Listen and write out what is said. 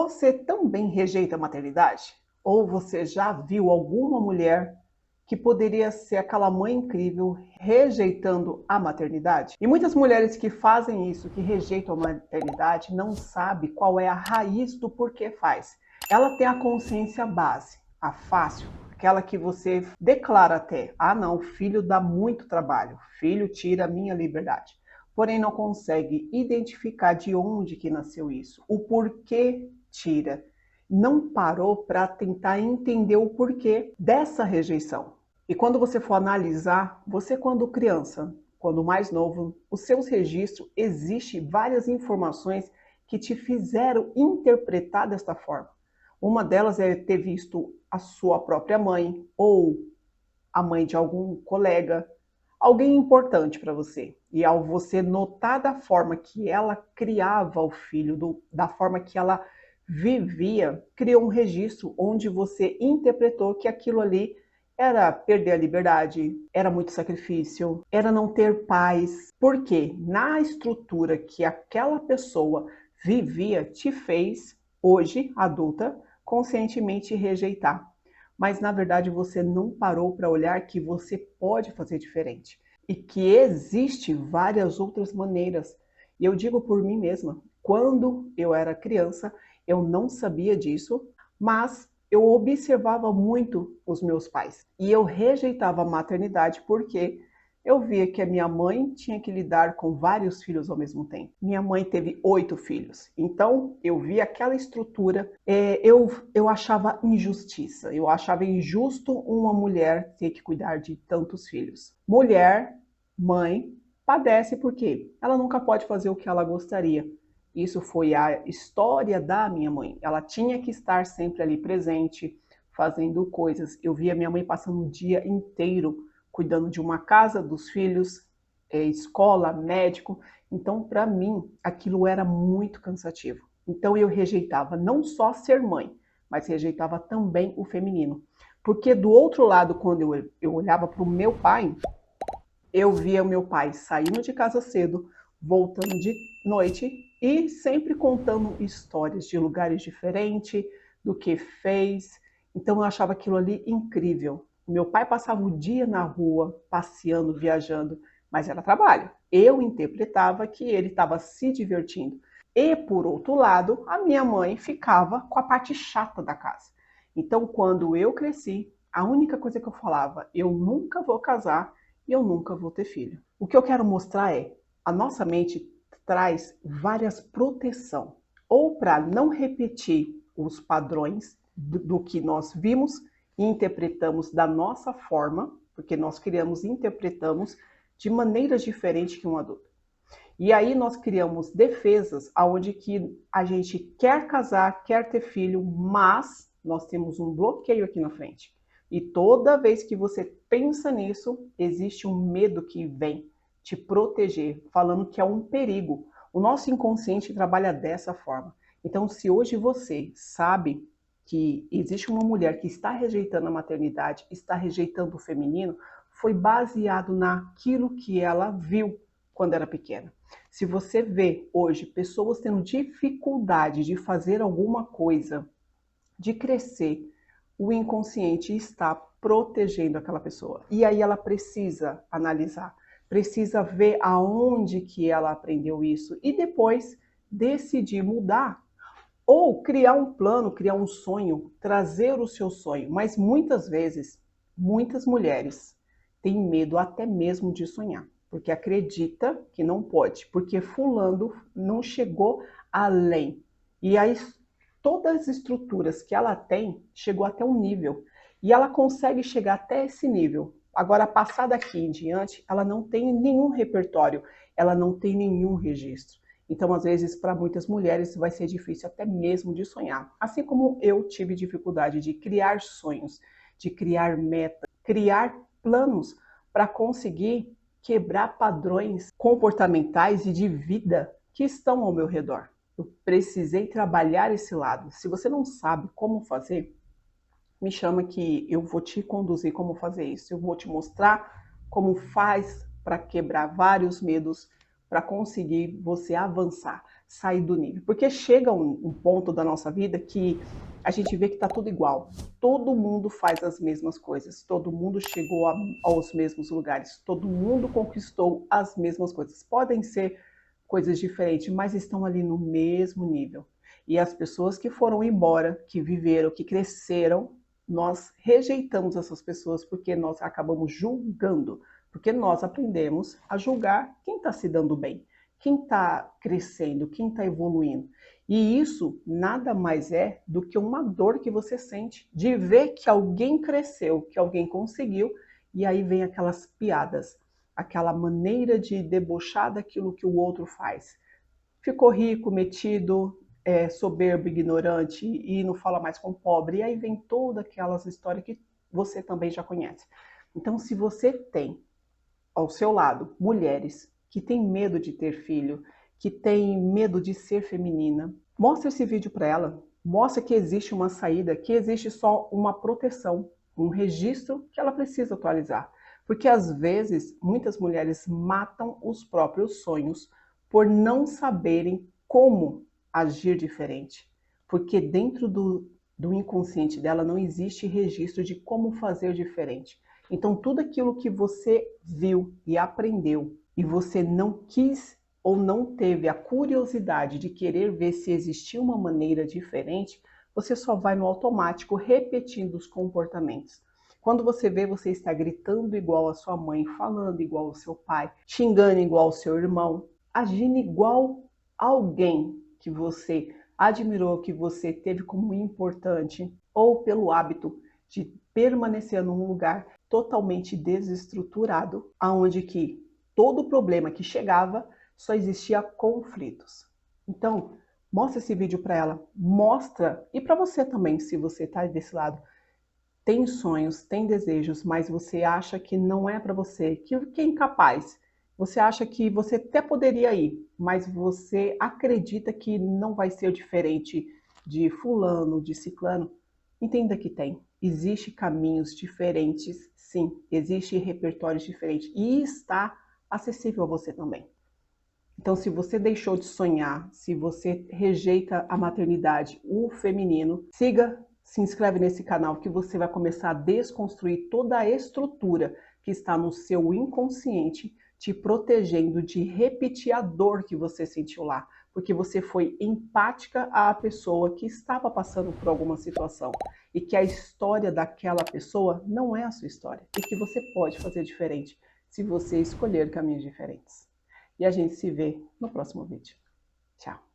Você também rejeita a maternidade? Ou você já viu alguma mulher que poderia ser aquela mãe incrível rejeitando a maternidade? E muitas mulheres que fazem isso, que rejeitam a maternidade, não sabem qual é a raiz do porquê faz. Ela tem a consciência base, a fácil, aquela que você declara até, ah não, filho dá muito trabalho, filho tira a minha liberdade. Porém não consegue identificar de onde que nasceu isso, o porquê tira. Não parou para tentar entender o porquê dessa rejeição. E quando você for analisar, você quando criança, quando mais novo, os seus registros, existem várias informações que te fizeram interpretar desta forma. Uma delas é ter visto a sua própria mãe ou a mãe de algum colega, alguém importante para você. E ao você notar da forma que ela criava o filho, da forma que ela vivia, criou um registro onde você interpretou que aquilo ali era perder a liberdade, era muito sacrifício, era não ter paz. Porque na estrutura que aquela pessoa vivia, te fez, hoje, adulta, conscientemente rejeitar. Mas na verdade você não parou para olhar que você pode fazer diferente e que existe várias outras maneiras. E eu digo por mim mesma, quando eu era criança, eu não sabia disso, mas eu observava muito os meus pais e eu rejeitava a maternidade porque eu via que a minha mãe tinha que lidar com vários filhos ao mesmo tempo. Minha mãe teve 8 filhos. Então, eu via aquela estrutura, eu achava injustiça. Eu achava injusto uma mulher ter que cuidar de tantos filhos. Mulher, mãe, padece porque ela nunca pode fazer o que ela gostaria. Isso foi a história da minha mãe. Ela tinha que estar sempre ali presente, fazendo coisas. Eu via minha mãe passando o dia inteiro cuidando de uma casa, dos filhos, escola, médico. Então, para mim, aquilo era muito cansativo. Então, eu rejeitava não só ser mãe, mas rejeitava também o feminino. Porque do outro lado, quando eu olhava para o meu pai, eu via o meu pai saindo de casa cedo, voltando de noite e sempre contando histórias de lugares diferentes, do que fez. Então eu achava aquilo ali incrível. Meu pai passava o dia na rua, passeando, viajando, mas era trabalho. Eu interpretava que ele estava se divertindo. E, por outro lado, a minha mãe ficava com a parte chata da casa. Então, quando eu cresci, a única coisa que eu falava, eu nunca vou casar e eu nunca vou ter filho. O que eu quero mostrar é, a nossa mente traz várias proteção, ou para não repetir os padrões do que nós vimos e interpretamos da nossa forma, porque nós criamos e interpretamos de maneiras diferentes que um adulto. E aí nós criamos defesas aonde que a gente quer casar, quer ter filho, mas nós temos um bloqueio aqui na frente. E toda vez que você pensa nisso, existe um medo que vem te proteger, falando que é um perigo. O nosso inconsciente trabalha dessa forma. Então, se hoje você sabe que existe uma mulher que está rejeitando a maternidade, está rejeitando o feminino, foi baseado naquilo que ela viu quando era pequena. Se você vê hoje pessoas tendo dificuldade de fazer alguma coisa, de crescer, o inconsciente está protegendo aquela pessoa. E aí ela precisa analisar, precisa ver aonde que ela aprendeu isso e depois decidir mudar ou criar um plano, criar um sonho, trazer o seu sonho. Mas muitas vezes, muitas mulheres têm medo até mesmo de sonhar, porque acredita que não pode, porque fulano não chegou além. E aí todas as estruturas que ela tem chegou até um nível e ela consegue chegar até esse nível. Agora, passar daqui em diante, ela não tem nenhum repertório, ela não tem nenhum registro. Então, às vezes, para muitas mulheres vai ser difícil até mesmo de sonhar. Assim como eu tive dificuldade de criar sonhos, de criar metas, criar planos para conseguir quebrar padrões comportamentais e de vida que estão ao meu redor. Eu precisei trabalhar esse lado. Se você não sabe como fazer, me chama que eu vou te conduzir como fazer isso. Eu vou te mostrar como faz para quebrar vários medos, para conseguir você avançar. sair do nível. Porque chega um ponto da nossa vida que a gente vê que está tudo igual. Todo mundo faz as mesmas coisas, todo mundo chegou aos mesmos lugares, todo mundo conquistou as mesmas coisas. Podem ser coisas diferentes, mas estão ali no mesmo nível. E as pessoas que foram embora, que viveram, que cresceram, nós rejeitamos essas pessoas porque nós acabamos julgando, porque nós aprendemos a julgar quem está se dando bem, quem está crescendo, quem está evoluindo. E isso nada mais é do que uma dor que você sente de ver que alguém cresceu, que alguém conseguiu, e aí vem aquelas piadas, aquela maneira de debochar daquilo que o outro faz. Ficou rico, metido, soberbo, ignorante e não fala mais com o pobre. E aí vem todas aquelas histórias que você também já conhece. Então, se você tem ao seu lado mulheres que têm medo de ter filho, que têm medo de ser feminina, mostra esse vídeo para ela, mostra que existe uma saída, que existe só uma proteção, um registro que ela precisa atualizar. Porque às vezes muitas mulheres matam os próprios sonhos por não saberem como agir diferente. Porque dentro do inconsciente dela não existe registro de como fazer diferente. Então, tudo aquilo que você viu e aprendeu e você não quis ou não teve a curiosidade de querer ver se existia uma maneira diferente, você só vai no automático repetindo os comportamentos. Quando você vê, você está gritando igual a sua mãe, falando igual ao seu pai, xingando igual ao seu irmão, agindo igual a alguém que você admirou, que você teve como importante, ou pelo hábito de permanecer num lugar totalmente desestruturado, aonde que todo problema que chegava só existia conflitos. Então, mostra esse vídeo para ela, mostra, e para você também, se você está desse lado, tem sonhos, tem desejos, mas você acha que não é para você, que é incapaz. Você acha que você até poderia ir, mas você acredita que não vai ser diferente de fulano, de ciclano. Entenda que tem. Existem caminhos diferentes, sim. Existem repertórios diferentes. E está acessível a você também. Então, se você deixou de sonhar, se você rejeita a maternidade, o feminino, siga, se inscreve nesse canal que você vai começar a desconstruir toda a estrutura que está no seu inconsciente, te protegendo de repetir a dor que você sentiu lá, porque você foi empática à pessoa que estava passando por alguma situação e que a história daquela pessoa não é a sua história e que você pode fazer diferente se você escolher caminhos diferentes. E a gente se vê no próximo vídeo. Tchau!